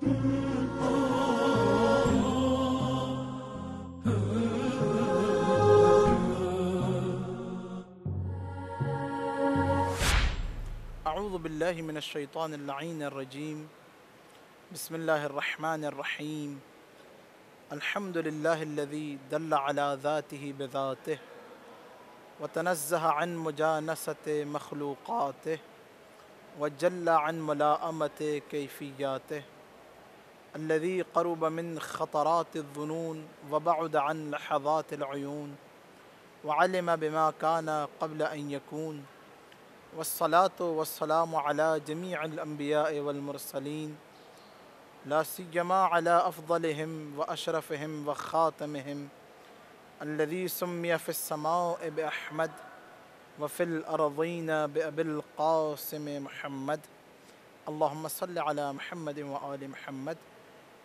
اعوذ باللہ من الشیطان اللعین الرجیم بسم اللہ الرحمن الرحیم الحمد للہ الذی دل علی ذاتہ بذاتہ وتنزہ عن مجانست مخلوقاتہ وجل عن ملاءمت کیفیاتہ الذي قرب من خطرات الظنون وبعد عن لحظات العيون وعلم بما كان قبل أن يكون والصلاة والسلام على جميع الأنبياء والمرسلين لا سيما على أفضلهم وأشرفهم وخاتمهم الذي سمي في السماء بأحمد وفي الأرضين بأبي القاسم محمد اللهم صل على محمد وآل محمد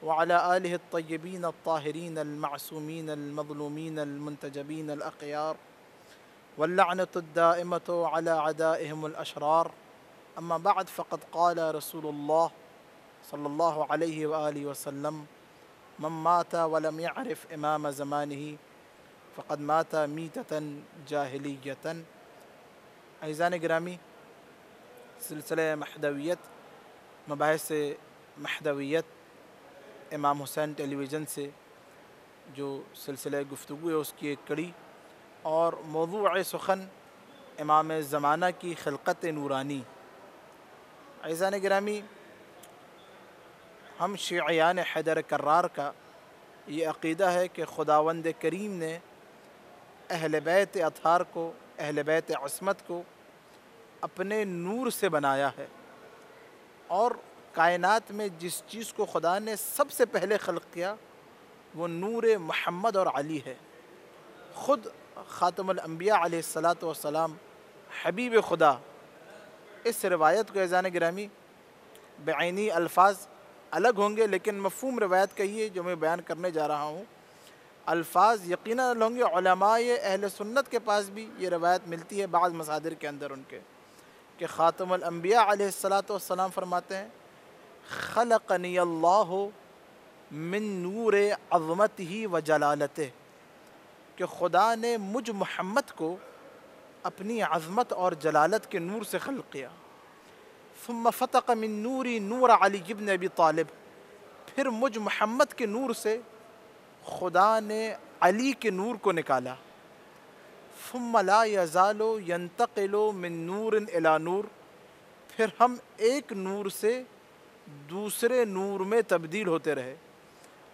وعلى آله الطيبين الطاهرين المعصومين المظلومين المنتجبين الأخيار واللعنة الدائمة على أعدائهم الأشرار أما بعد فقد قال رسول الله صلى الله عليه وآله وسلم من مات ولم يعرف إمام زمانه فقد مات ميتة جاهلية عزیزان گرامی، سلسلہ مہدویت مباحث مہدویت امام حسین ٹیلی ویژن سے جو سلسلہ گفتگو ہے اس کی ایک کڑی اور موضوع سخن امام زمانہ کی خلقت نورانی۔ عزیزان گرامی، ہم شیعیان حیدر کرار کا یہ عقیدہ ہے کہ خداوند کریم نے اہل بیت اطہار کو، اہل بیت عصمت کو اپنے نور سے بنایا ہے، اور کائنات میں جس چیز کو خدا نے سب سے پہلے خلق کیا وہ نور محمد اور علی ہے۔ خود خاتم الانبیاء علیہ السلام حبیب خدا، اس روایت کو عزیزان گرامی بعینی الفاظ الگ ہوں گے لیکن مفہوم روایت کا یہ جو میں بیان کرنے جا رہا ہوں، الفاظ یقیناً الگ ہوں گے۔ علماء اہل سنت کے پاس بھی یہ روایت ملتی ہے بعض مصادر کے اندر ان کے، کہ خاتم الانبیاء علیہ السلام فرماتے ہیں خلقنی اللہ من نور عظمتہ و جلالتہ، کہ خدا نے مجھ محمد کو اپنی عظمت اور جلالت کے نور سے خلق کیا۔ ثم فتق من نوری نور علی ابن ابی طالب، پھر مجھ محمد کے نور سے خدا نے علی کے نور کو نکالا۔ ثم لا یزال ینتقل من نور الی نور، پھر ہم ایک نور سے دوسرے نور میں تبدیل ہوتے رہے۔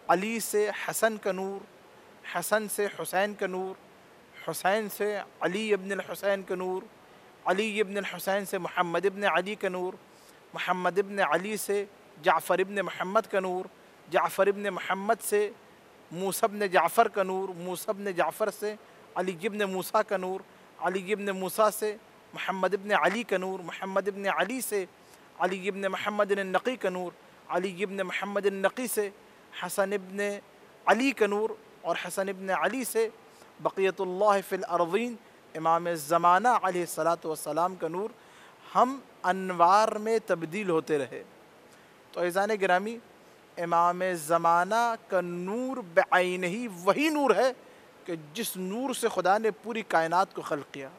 علی سے حسن کا نور، حسن سے حسین کا نور، حسین سے علی ابن الحسین کا نور، علی ابن الحسین سے محمد ابن علی کا نور، محمد ابن علی سے جعفر ابن محمد کا نور، جعفر ابن محمد سے موسیٰ ابن جعفر کا نور، موسیٰ ابن جعفر سے علی ابن موسیٰ کا نور، علی ابن موسیٰ سے محمد ابن علی کا نور، محمد ابن علی سے علی ابن محمد النقی کا نور، علی ابن محمد النقی سے حسن ابن علی کا نور، اور حسن ابن علی سے بقیت اللہ فی الارضین امام زمانہ علیہ السلام کا نور، ہم انوار میں تبدیل ہوتے رہے۔ تو عزیزان گرامی، امام زمانہ کا نور بعینہ ہی وہی نور ہے کہ جس نور سے خدا نے پوری کائنات کو خلق کیا،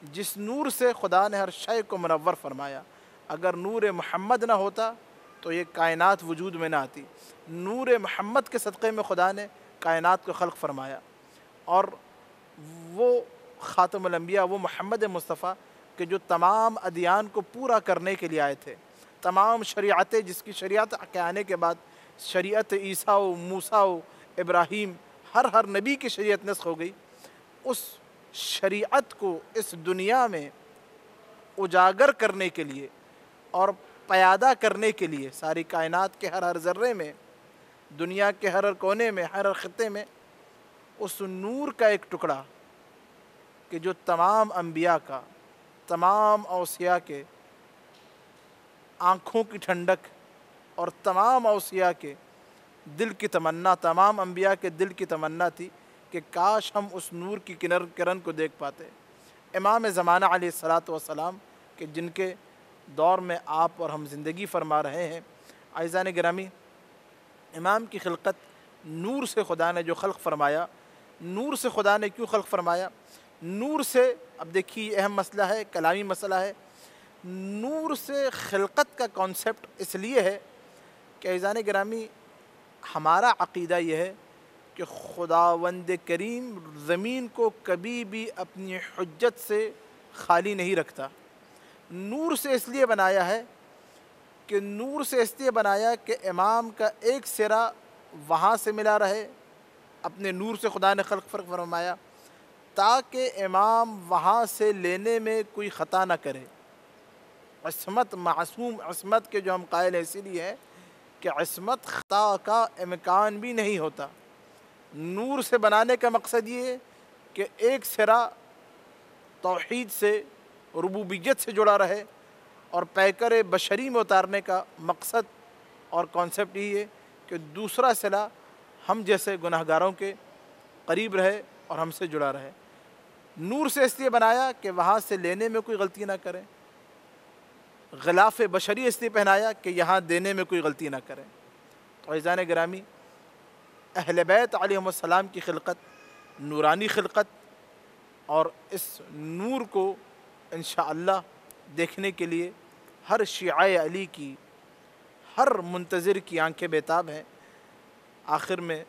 جس نور سے خدا نے ہر شے کو منور فرمایا۔ اگر نور محمد نہ ہوتا تو یہ کائنات وجود میں نہ آتی۔ نور محمد کے صدقے میں خدا نے کائنات کو خلق فرمایا، اور وہ خاتم الانبیاء، وہ محمد مصطفیٰ کہ جو تمام ادیان کو پورا کرنے کے لیے آئے تھے، تمام شریعتیں، جس کی شریعت کے آنے کے بعد شریعت عیسیٰ و موسیٰ و ابراہیم، ہر نبی کی شریعت نسخ ہو گئی، اس شریعت کو اس دنیا میں اجاگر کرنے کے لیے اور پیادہ کرنے کے لیے ساری کائنات کے ہر ذرے میں، دنیا کے ہر کونے میں، ہر خطے میں اس نور کا ایک ٹکڑا کہ جو تمام انبیاء کا، تمام اوصیاء کے آنکھوں کی ٹھنڈک اور تمام اوصیاء کے دل کی تمنا، تمام انبیاء کے دل کی تمنا تھی کہ کاش ہم اس نور کی کرن کو دیکھ پاتے۔ امام زمانہ علیہ السلام کہ جن کے دور میں آپ اور ہم زندگی فرما رہے ہیں، عزیزان گرامی، امام کی خلقت نور سے خدا نے جو خلق فرمایا، نور سے خدا نے کیوں خلق فرمایا؟ نور سے، اب دیکھیے اہم مسئلہ ہے، کلامی مسئلہ ہے، نور سے خلقت کا کانسیپٹ اس لیے ہے کہ عزیزان گرامی ہمارا عقیدہ یہ ہے کہ خداوند کریم زمین کو کبھی بھی اپنی حجت سے خالی نہیں رکھتا۔ نور سے اس لیے بنایا ہے کہ نور سے اس لیے بنایا کہ امام کا ایک سرا وہاں سے ملا رہے، اپنے نور سے خدا نے خلق فرمایا تاکہ امام وہاں سے لینے میں کوئی خطا نہ کرے۔ عصمت، معصوم عصمت کے جو ہم قائل ہیں اسی لیے ہے کہ عصمت خطا کا امکان بھی نہیں ہوتا۔ نور سے بنانے کا مقصد یہ ہے کہ ایک سرا توحید سے، ربوبیت سے جڑا رہے، اور پیکر بشری میں اتارنے کا مقصد اور کانسیپٹ یہ ہے کہ دوسرا سرا ہم جیسے گناہگاروں کے قریب رہے اور ہم سے جڑا رہے۔ نور سے اس لیے بنایا کہ وہاں سے لینے میں کوئی غلطی نہ کریں، غلاف بشری اس لیے پہنایا کہ یہاں دینے میں کوئی غلطی نہ کریں۔ تو عزیزان گرامی، اہل بیت علیہم السلام کی خلقت نورانی خلقت، اور اس نور کو انشاءاللہ دیکھنے کے لیے ہر شیعہ علی کی، ہر منتظر کی آنکھیں بیتاب ہیں۔ آخر میں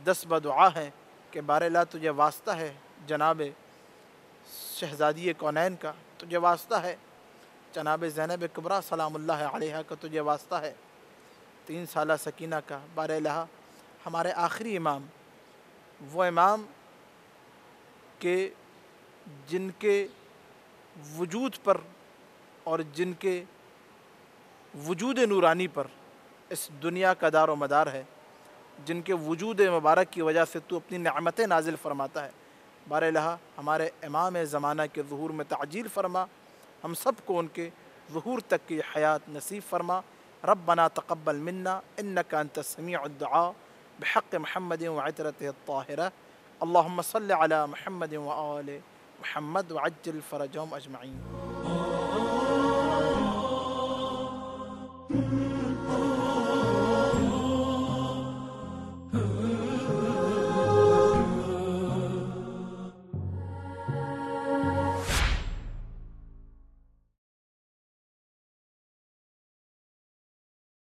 دس بدعا ہے کہ بار اللہ تجھے واسطہ ہے جناب شہزادی کونین کا، تجھے واسطہ ہے جناب زینب کبریٰ سلام اللہ علیہا کا، تجھے واسطہ ہے 3 سالہ سکینہ کا۔ بار الہ ہمارے آخری امام، وہ امام کہ جن کے وجود پر اور جن کے وجود نورانی پر اس دنیا کا دار و مدار ہے، جن کے وجود مبارک کی وجہ سے تو اپنی نعمتیں نازل فرماتا ہے، بار الہ ہمارے امام زمانہ کے ظہور میں تعجیل فرما، ہم سب کو ان کے ظہور تک کی حیات نصیب فرما۔ ربنا تقبل منا انک انت السمیع الدعاء بحق محمد وعترته الطاہرہ، اللہم صل علی محمد وآل محمد وعجل فرجهم اجمعین۔